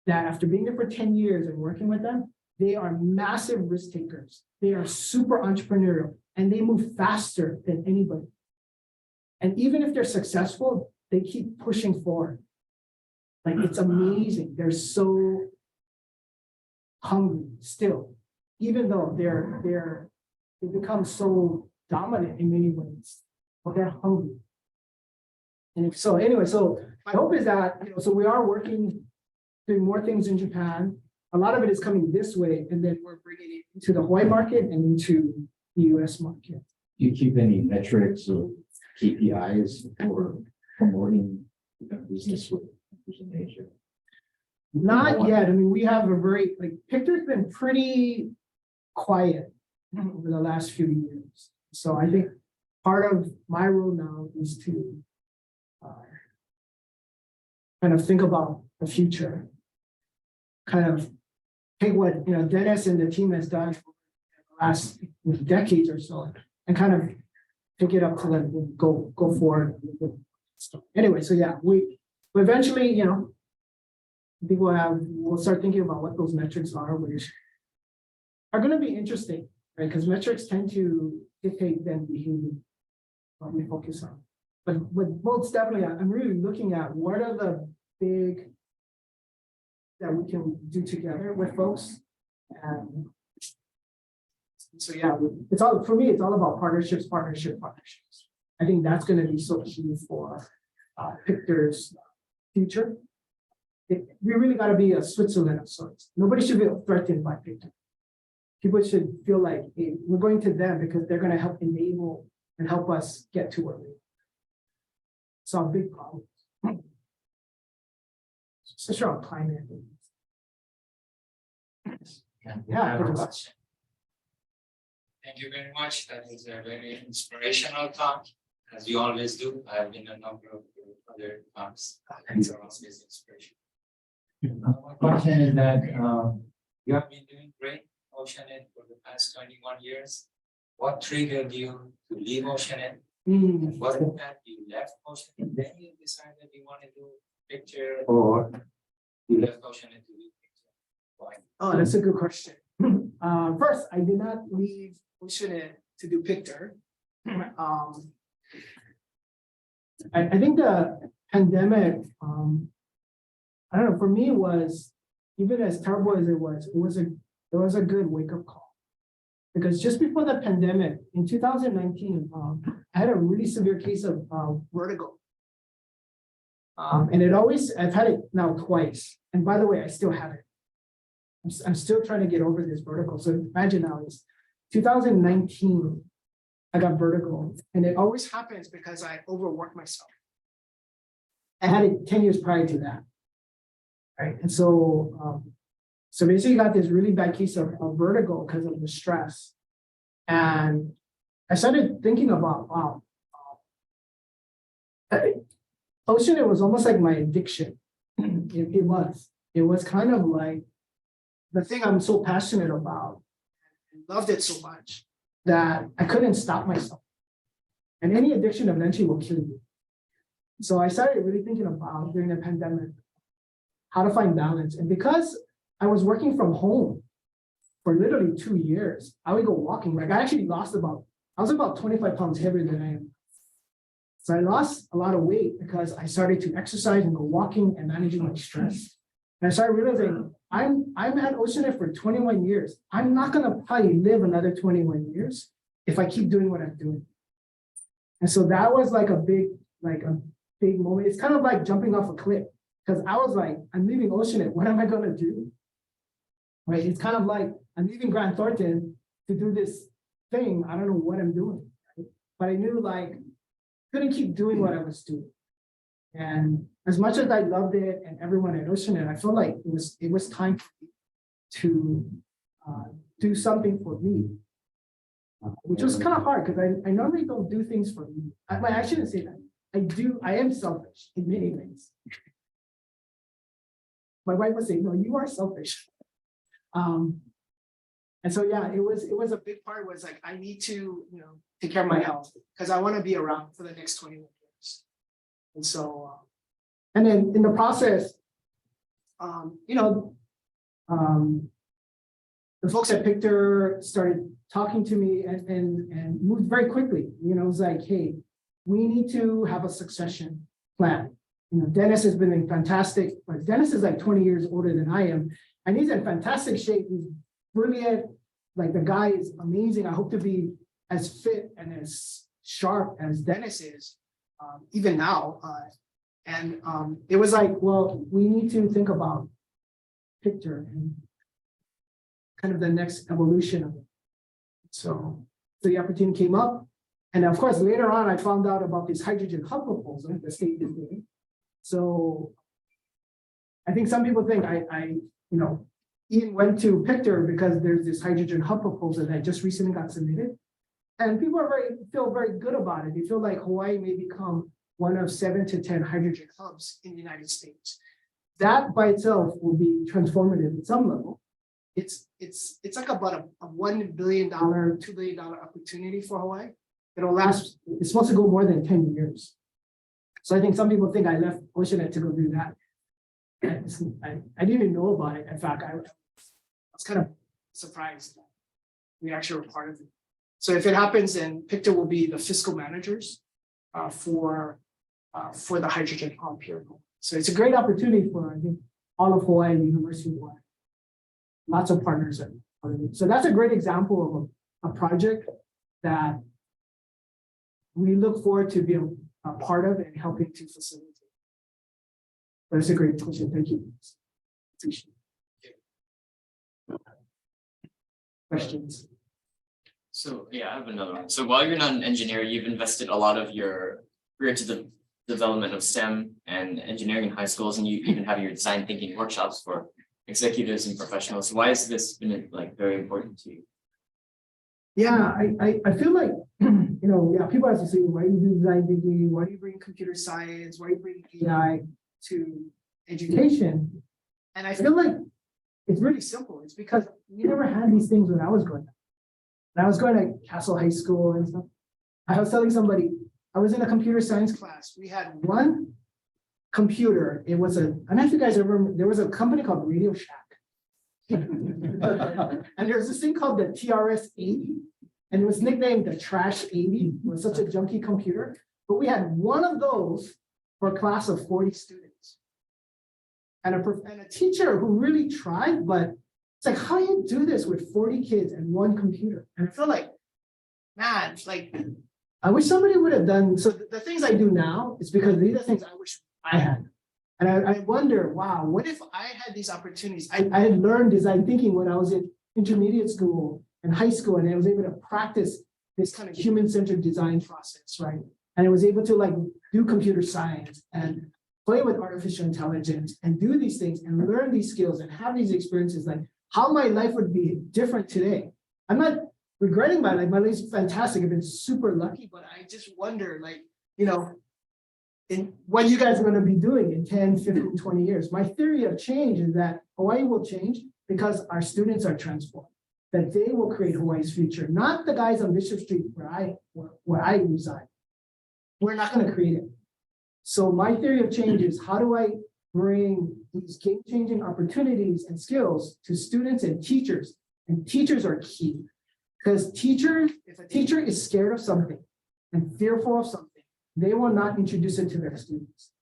Speaker 2: that after being there for 10 years and working with them, they are massive risk takers. They are super entrepreneurial, and they move faster than anybody. And even if they're successful, they keep pushing forward. Like, it's amazing. They're so hungry still, even though they become so dominant in many ways, but they're hungry. And so anyway, so my hope is that, so we are working, doing more things in Japan. A lot of it is coming this way, and then we're bringing it into the Hawaii market and into the US market.
Speaker 6: Do you keep any metrics or KPIs for promoting business with countries in Asia?
Speaker 2: Not yet. I mean, we have a very, like, Pictor's been pretty quiet over the last few years. So I think part of my role now is to kind of think about the future. Kind of take what, Dennis and the team has done for the last decades or so and kind of pick it up to them, go forward. Anyway, so yeah, we eventually, I think we'll start thinking about what those metrics are, which are going to be interesting, right? Because metrics tend to dictate then behavior, what we focus on. But most definitely, I'm really looking at what are the big that we can do together with folks. And so yeah, it's all for me. It's all about partnerships. I think that's going to be so key for Pictor's future. We really got to be a Switzerland of sorts. Nobody should feel threatened by Pictor. People should feel like, hey, we're going to them because they're going to help enable and help us get to where we are. Solve big problems. Especially on climate. Yeah, pretty much.
Speaker 7: Thank you very much. That is a very inspirational talk, as you always do. I have been a number of other talks. Thanks for always inspiration. My question is that you have been doing great Oceanit for the past 21 years. What triggered you to leave Oceanit? Was it that you left Oceanit, then you decided you want to do picture, or you left Oceanit to do picture? Why?
Speaker 2: Oh, that's a good question. First, I did not leave Oceanit to do Pictor. I think the pandemic, I don't know, for me it was, even as terrible as it was a good wake-up call. Because just before the pandemic, in 2019, I had a really severe case of vertigo. And I've had it now twice. And by the way, I still have it. I'm still trying to get over this vertigo. So imagine now, it's 2019, I got vertigo. And it always happens because I overwork myself. I had it 10 years prior to that. Right. And so, so basically got this really bad case of vertigo because of the stress. And I started thinking about, wow, Oceanit was almost like my addiction. It was kind of like the thing I'm so passionate about. I loved it so much that I couldn't stop myself. And any addiction eventually will kill you. So I started really thinking about during the pandemic, how to find balance. And because I was working from home for literally 2 years, I would go walking. Like I actually I was about 25 pounds heavier than I am. So I lost a lot of weight because I started to exercise and go walking and managing my stress. And I started realizing I'm at Oceanit for 21 years. I'm not gonna probably live another 21 years if I keep doing what I'm doing. And so that was like a big moment. It's kind of like jumping off a cliff. Because I was like, I'm leaving Oceanit. What am I going to do? Right? It's kind of like I'm leaving Grant Thornton to do this thing. I don't know what I'm doing. Right? But I knew like couldn't keep doing what I was doing. And as much as I loved it and everyone at Oceanit, I felt like it was time for me to do something for me, which was kind of hard because I normally don't do things for me. I shouldn't say that. I am selfish in many ways. My wife would say, no, you are selfish. And so, yeah, it was a big part was like, I need to, take care of my health because I want to be around for the next 21 years. And so, and then in the process, the folks at Pictor started talking to me and moved very quickly. It was like, hey, we need to have a succession plan. Dennis has been in fantastic, Dennis is like 20 years older than I am, and he's in fantastic shape. He's brilliant. Like the guy is amazing. I hope to be as fit and as sharp as Dennis is, even now. And it was like, well, we need to think about Pictor and kind of the next evolution of it. So the opportunity came up. And of course, later on, I found out about this hydrogen hub proposal the state is doing. So I think some people think Ian went to Pictor because there's this hydrogen hub proposal that just recently got submitted. And people feel very good about it. They feel like Hawaii may become one of 7 to 10 hydrogen hubs in the United States. That by itself will be transformative at some level. It's like about a $1 billion, $2 billion opportunity for Hawaii. It'll last, it's supposed to go more than 10 years. So I think some people think I left Oceanet to go do that. I didn't even know about it. In fact, I was kind of surprised that we actually were part of it. So if it happens, then Pictor will be the fiscal managers for the hydrogen hub here. So it's a great opportunity for, I think, all of Hawaii and the University of Hawaii. Lots of partners are part of it. So that's a great example of a project that we look forward to being a part of and helping to facilitate. But it's a great question. Thank you. Appreciate it. Questions?
Speaker 3: So yeah, I have another one. So while you're not an engineer, you've invested a lot of your career to the development of STEM and engineering in high schools, and you even have your design thinking workshops for executives and professionals. Why has this been like very important to you?
Speaker 2: Yeah, I feel like, people have to say, why do you do design thinking? Why do you bring computer science? Why do you bring AI to education? And I feel like it's really simple. It's because we never had these things when I was growing up. When I was going to Castle High School and stuff, I was telling somebody, I was in a computer science class. We had one computer. It was I don't know if you guys remember, there was a company called Radio Shack. And there's this thing called the TRS-80, and it was nicknamed the Trash 80. It was such a junky computer, but we had one of those for a class of 40 students. And a teacher who really tried, but it's like, how do you do this with 40 kids and one computer? And I feel like, man, it's like, I wish somebody would have done, so the things I do now is because these are things I wish I had. And I wonder, wow, what if I had these opportunities? I had learned design thinking when I was in intermediate school and high school, and I was able to practice this kind of human-centered design process, right? And I was able to do computer science and play with artificial intelligence and do these things and learn these skills and have these experiences, like how my life would be different today. I'm not regretting my life. My life is fantastic. I've been super lucky, but I just wonder, in what you guys are going to be doing in 10, 15, 20 years. My theory of change is that Hawaii will change because our students are transformed, that they will create Hawaii's future, not the guys on Bishop Street where I reside. We're not going to create it. So my theory of change is, how do I bring these game-changing opportunities and skills to students and teachers? And teachers are key, because if a teacher is scared of something and fearful of something, they will not introduce it to their students.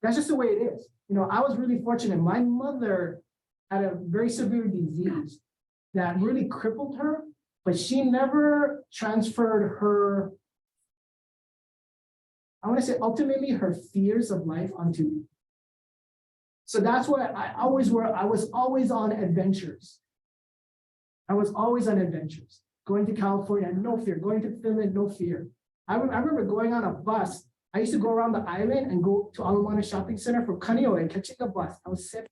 Speaker 2: That's just the way it is. I was really fortunate. My mother had a very severe disease that really crippled her, but she never transferred her, I want to say, ultimately her fears of life onto me. So that's why I was always on adventures. Going to California, no fear. Going to Finland, no fear. I remember going on a bus. I used to go around the island and go to Alamana Shopping Center for Kaneohe and catching a bus. I was 7.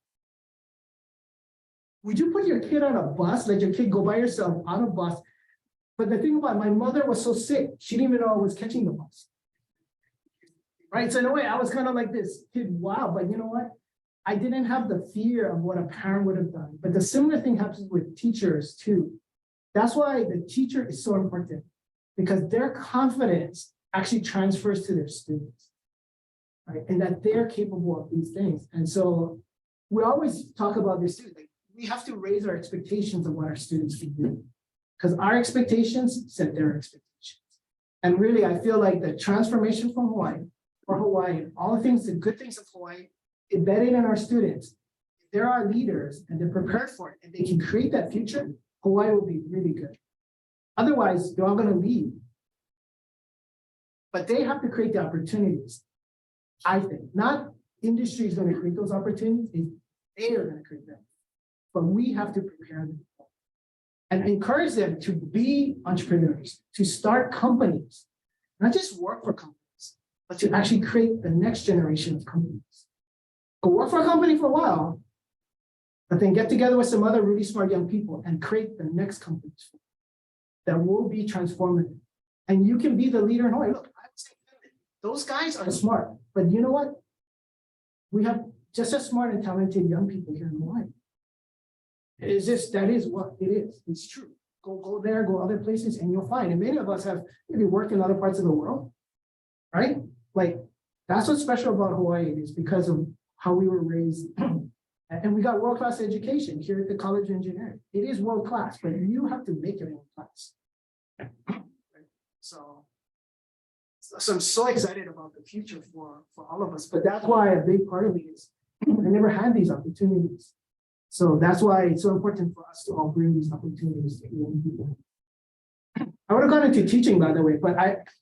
Speaker 2: Would you put your kid on a bus, let your kid go by yourself on a bus? But the thing about it, my mother was so sick, she didn't even know I was catching the bus. Right? So in a way, I was kind of like this kid, wow, but you know what? I didn't have the fear of what a parent would have done. But the similar thing happens with teachers too. That's why the teacher is so important, because their confidence actually transfers to their students, right? And that they're capable of these things. And so we always talk about this too. We have to raise our expectations of what our students can do, because our expectations set their expectations. And really, I feel like the transformation from Hawaii, all the things, the good things of Hawaii, embedded in our students, if there are leaders and they're prepared for it and they can create that future, Hawaii will be really good. Otherwise, they're all going to leave. But they have to create the opportunities, I think. Not industry is going to create those opportunities, they are going to create them. But we have to prepare them. and encourage them to be entrepreneurs, to start companies, not just work for companies, but to actually create the next generation of companies. Go work for a company for a while, but then get together with some other really smart young people and create the next companies that will be transformative. And you can be the leader in Hawaii. Look, I would say those guys are smart, but you know what? We have just as smart and talented young people here in Hawaii. It's just, that is what it is. It's true. Go there, go other places, and you'll find. And many of us have maybe worked in other parts of the world, right? Like, that's what's special about Hawaii is because of how we were raised. And we got world-class education here at the College of Engineering. It is world-class, but you have to make it world-class. So I'm so excited about the future for all of us. But that's why a big part of it is I never had these opportunities. So that's why it's so important for us to all bring these opportunities to young people. I would have gone into teaching, by the way, but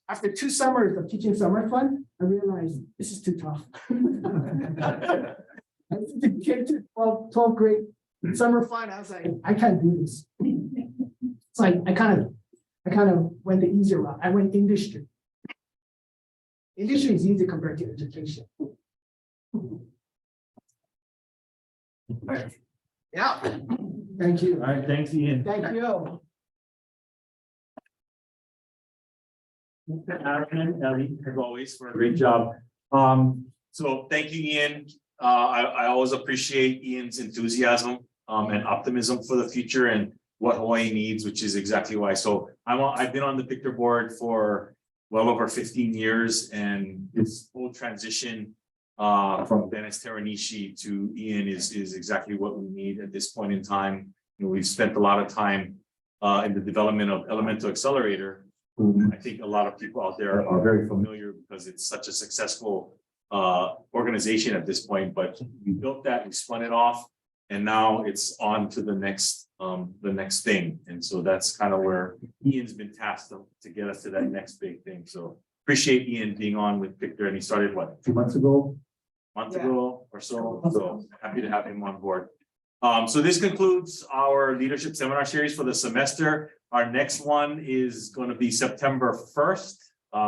Speaker 2: after 2 summers of teaching summer fun, I realized this is too tough. I came to 12th grade summer fun. I was like, I can't do this. It's like I kind of went the easier route. I went industry. Industry is easy compared to education. Yeah. Thank you.
Speaker 1: All right, thanks, Ian.
Speaker 2: Thank you.
Speaker 1: Aaron and Ellie, as always, for a great job. So thank you, Ian. I always appreciate Ian's enthusiasm and optimism for the future and what Hawaii needs, which is exactly why. So I've been on the Picture board for well over 15 years, and this whole transition from Dennis Teranishi to Ian is exactly what we need at this point in time. You know, we've spent a lot of time in the development of Elemental Accelerator, whom I think a lot of people out there are very familiar because it's such a successful organization at this point. But we built that, we spun it off, and now it's on to the next thing. And so that's kind of where Ian's been tasked to get us to that next big thing. So appreciate Ian being on with Picture, and he started what, 2 months ago? Month ago or so. So happy to have him on board. So this concludes our leadership seminar series for the semester. Our next one is going to be September 1st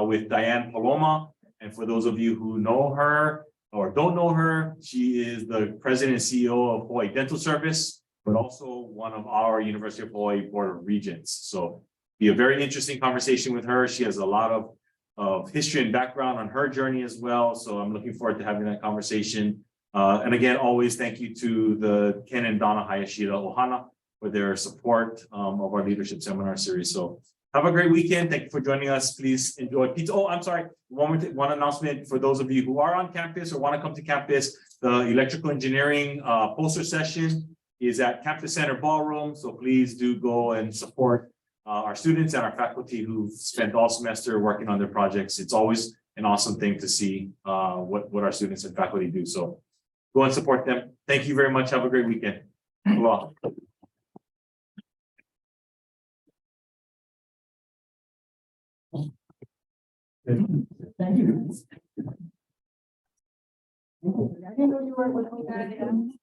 Speaker 1: with Diane Paloma. And for those of you who know her or don't know her, she is the president and CEO of Hawaii Dental Service, but also one of our University of Hawaii Board of Regents. So be a very interesting conversation with her. She has a lot of history and background on her journey as well. So I'm looking forward to having that conversation. And again, always thank you to the Ken and Donna Hayashida Ohana for their support of our leadership seminar series. So have a great weekend. Thank you for joining us. Please enjoy pizza. Oh, I'm sorry. One announcement for those of you who are on campus or want to come to campus. The electrical engineering poster session is at Campus Center Ballroom. So please do go and support our students and our faculty who've spent all semester working on their projects. It's always an awesome thing to see what our students and faculty do. So go and support them. Thank you very much. Have a great weekend. Aloha.
Speaker 2: Thank you. I didn't know you were with me.